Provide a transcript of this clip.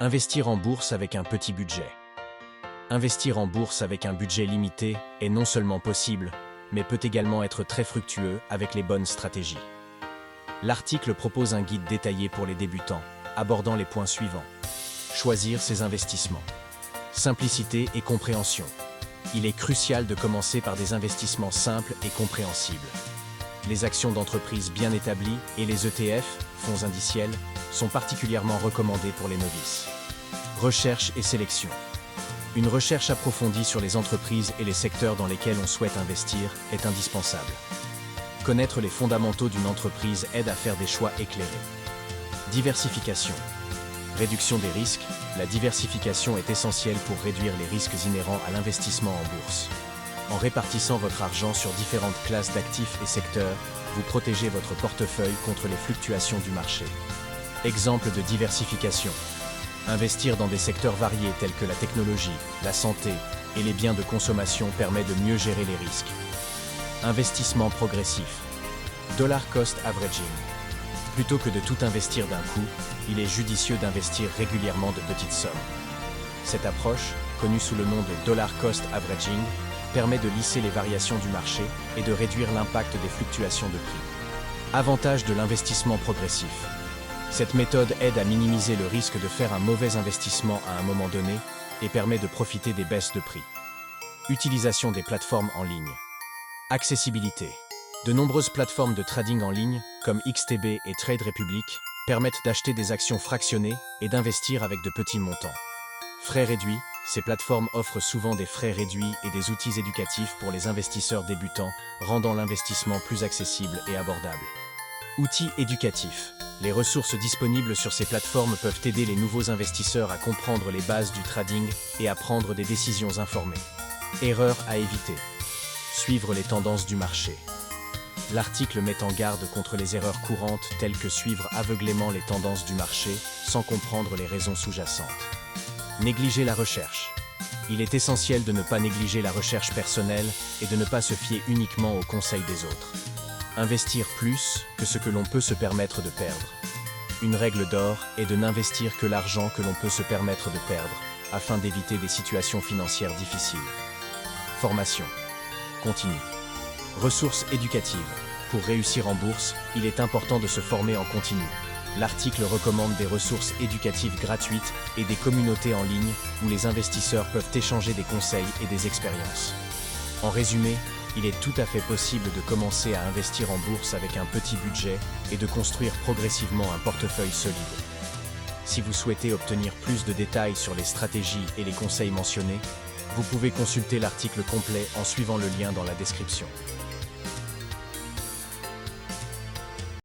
Investir en bourse avec un petit budget. Investir en bourse avec un budget limité est non seulement possible, mais peut également être très fructueux avec les bonnes stratégies. L'article propose un guide détaillé pour les débutants, abordant les points suivants. Choisir ses investissements. Simplicité et compréhension. Il est crucial de commencer par des investissements simples et compréhensibles. Les actions d'entreprise bien établies et les ETF, fonds indiciels, sont particulièrement recommandés pour les novices. Recherche et sélection. Une recherche approfondie sur les entreprises et les secteurs dans lesquels on souhaite investir est indispensable. Connaître les fondamentaux d'une entreprise aide à faire des choix éclairés. Diversification. Réduction des risques. La diversification est essentielle pour réduire les risques inhérents à l'investissement en bourse. En répartissant votre argent sur différentes classes d'actifs et secteurs, vous protégez votre portefeuille contre les fluctuations du marché. Exemple de diversification. Investir dans des secteurs variés tels que la technologie, la santé et les biens de consommation permet de mieux gérer les risques. Investissement progressif. Dollar cost averaging. Plutôt que de tout investir d'un coup, il est judicieux d'investir régulièrement de petites sommes. Cette approche, connue sous le nom de dollar cost averaging, permet de lisser les variations du marché et de réduire l'impact des fluctuations de prix. Avantage de l'investissement progressif. Cette méthode aide à minimiser le risque de faire un mauvais investissement à un moment donné et permet de profiter des baisses de prix. Utilisation des plateformes en ligne. Accessibilité. De nombreuses plateformes de trading en ligne, comme XTB et Trade Republic, permettent d'acheter des actions fractionnées et d'investir avec de petits montants. Frais réduits. Ces plateformes offrent souvent des frais réduits et des outils éducatifs pour les investisseurs débutants, rendant l'investissement plus accessible et abordable. Outils éducatifs. Les ressources disponibles sur ces plateformes peuvent aider les nouveaux investisseurs à comprendre les bases du trading et à prendre des décisions informées. Erreurs à éviter. Suivre les tendances du marché. L'article met en garde contre les erreurs courantes telles que suivre aveuglément les tendances du marché sans comprendre les raisons sous-jacentes. Négliger la recherche. Il est essentiel de ne pas négliger la recherche personnelle et de ne pas se fier uniquement aux conseils des autres. Investir plus que ce que l'on peut se permettre de perdre. Une règle d'or est de n'investir que l'argent que l'on peut se permettre de perdre, afin d'éviter des situations financières difficiles. Formation continue. Ressources éducatives. Pour réussir en bourse, il est important de se former en continu. L'article recommande des ressources éducatives gratuites et des communautés en ligne où les investisseurs peuvent échanger des conseils et des expériences. En résumé, il est tout à fait possible de commencer à investir en bourse avec un petit budget et de construire progressivement un portefeuille solide. Si vous souhaitez obtenir plus de détails sur les stratégies et les conseils mentionnés, vous pouvez consulter l'article complet en suivant le lien dans la description.